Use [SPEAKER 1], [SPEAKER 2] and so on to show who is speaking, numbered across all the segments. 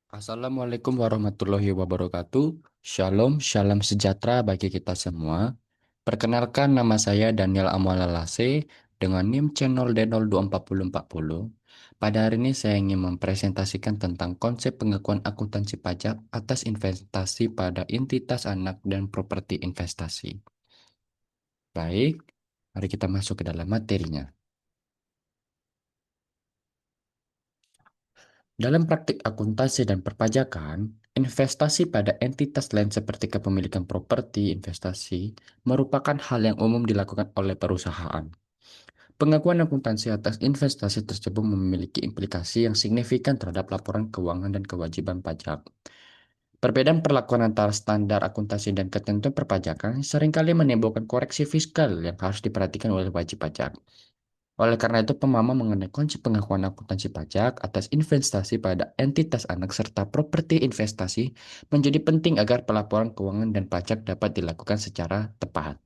[SPEAKER 1] Assalamualaikum warahmatullahi wabarakatuh. Shalom, salam sejahtera bagi kita semua. Perkenalkan, nama saya Daniel Amalalase dengan NIM channel D024040. Pada hari ini saya ingin mempresentasikan tentang konsep pengakuan akuntansi pajak atas investasi pada entitas anak dan properti investasi. Baik, mari kita masuk ke dalam materinya. Dalam praktik akuntansi dan perpajakan, investasi pada entitas lain seperti kepemilikan properti investasi merupakan hal yang umum dilakukan oleh perusahaan. Pengakuan akuntansi atas investasi tersebut memiliki implikasi yang signifikan terhadap laporan keuangan dan kewajiban pajak. Perbedaan perlakuan antara standar akuntansi dan ketentuan perpajakan seringkali menimbulkan koreksi fiskal yang harus diperhatikan oleh wajib pajak. Oleh karena itu, pemahaman mengenai konsep pengakuan akuntansi pajak atas investasi pada entitas anak serta properti investasi menjadi penting agar pelaporan keuangan dan pajak dapat dilakukan secara tepat.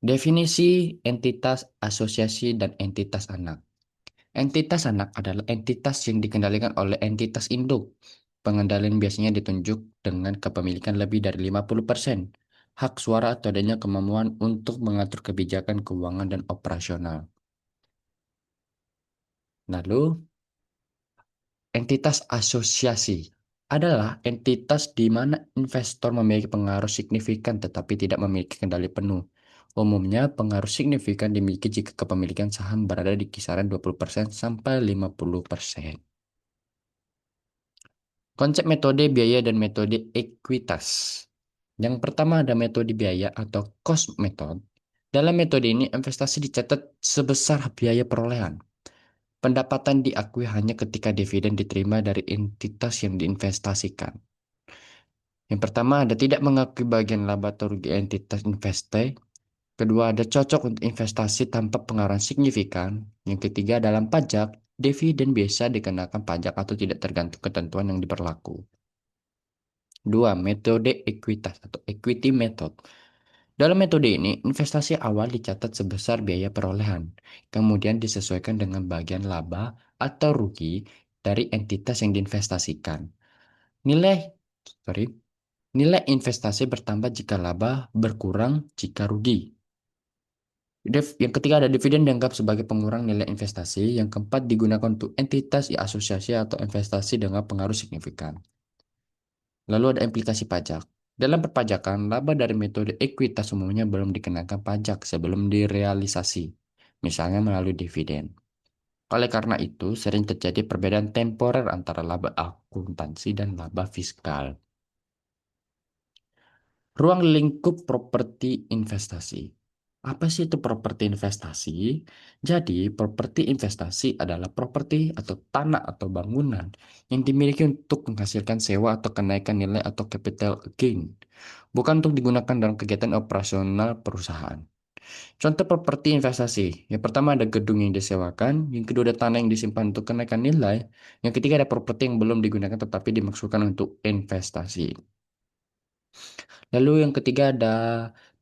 [SPEAKER 1] Definisi entitas asosiasi dan entitas anak. Entitas anak adalah entitas yang dikendalikan oleh entitas induk. Pengendalian biasanya ditunjuk dengan kepemilikan lebih dari 50%, hak suara atau adanya kemampuan untuk mengatur kebijakan keuangan dan operasional. Lalu, entitas asosiasi adalah entitas di mana investor memiliki pengaruh signifikan tetapi tidak memiliki kendali penuh. Umumnya, pengaruh signifikan dimiliki jika kepemilikan saham berada di kisaran 20% sampai 50%. Konsep metode biaya dan metode ekuitas. Yang pertama ada metode biaya atau cost method. Dalam metode ini, investasi dicatat sebesar biaya perolehan. Pendapatan diakui hanya ketika dividen diterima dari entitas yang diinvestasikan. Yang pertama ada tidak mengakui bagian laba atau rugi entitas investasi. Kedua ada cocok untuk investasi tanpa pengaruh signifikan. Yang ketiga dalam pajak, dividen biasa dikenakan pajak atau tidak tergantung ketentuan yang diberlaku. Dua, metode ekuitas atau equity method. Dalam metode ini, investasi awal dicatat sebesar biaya perolehan, kemudian disesuaikan dengan bagian laba atau rugi dari entitas yang diinvestasikan. Nilai, sorry, nilai investasi bertambah jika laba, berkurang jika rugi. Yang ketiga ada dividen dianggap sebagai pengurang nilai investasi. Yang keempat digunakan untuk entitas asosiasi atau investasi dengan pengaruh signifikan. Lalu ada implikasi pajak. Dalam perpajakan, laba dari metode ekuitas umumnya belum dikenakan pajak sebelum direalisasi, misalnya melalui dividen. Oleh karena itu, sering terjadi perbedaan temporer antara laba akuntansi dan laba fiskal. Ruang lingkup properti investasi. Apa sih itu properti investasi? Jadi, properti investasi adalah properti atau tanah atau bangunan yang dimiliki untuk menghasilkan sewa atau kenaikan nilai atau capital gain, bukan untuk digunakan dalam kegiatan operasional perusahaan. Contoh properti investasi. Yang pertama ada gedung yang disewakan, yang kedua ada tanah yang disimpan untuk kenaikan nilai, yang ketiga ada properti yang belum digunakan tetapi dimaksudkan untuk investasi. Lalu yang ketiga ada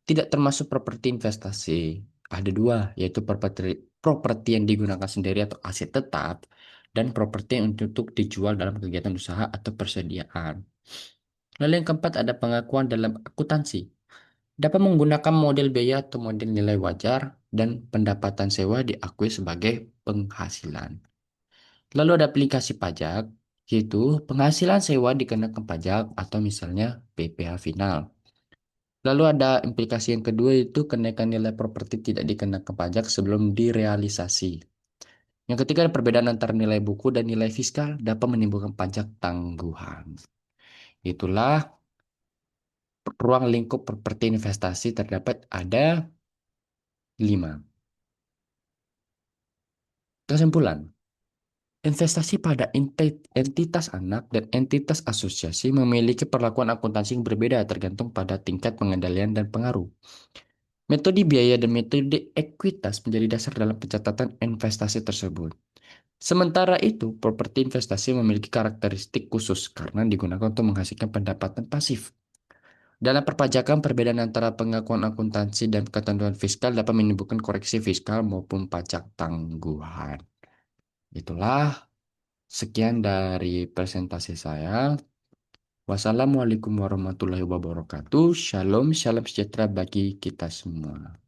[SPEAKER 1] tidak termasuk properti investasi. Ada dua, yaitu properti yang digunakan sendiri atau aset tetap, dan properti yang untuk dijual dalam kegiatan usaha atau persediaan. Lalu yang keempat ada pengakuan dalam akuntansi. Dapat menggunakan model biaya atau model nilai wajar, dan pendapatan sewa diakui sebagai penghasilan. Lalu ada aplikasi pajak, yaitu penghasilan sewa dikenakan pajak atau misalnya PPh final. Lalu ada implikasi yang kedua itu kenaikan nilai properti tidak dikenakan pajak sebelum direalisasi. Yang ketiga ada perbedaan antara nilai buku dan nilai fiskal dapat menimbulkan pajak tangguhan. Itulah ruang lingkup properti investasi terdapat ada 5. Kesimpulan, investasi pada entitas anak dan entitas asosiasi memiliki perlakuan akuntansi yang berbeda tergantung pada tingkat pengendalian dan pengaruh. Metode biaya dan metode ekuitas menjadi dasar dalam pencatatan investasi tersebut. Sementara itu, properti investasi memiliki karakteristik khusus karena digunakan untuk menghasilkan pendapatan pasif. Dalam perpajakan, perbedaan antara pengakuan akuntansi dan ketentuan fiskal dapat menimbulkan koreksi fiskal maupun pajak tangguhan. Itulah Sekian dari presentasi saya. Wassalamualaikum warahmatullahi wabarakatuh. Shalom, salam sejahtera bagi kita semua.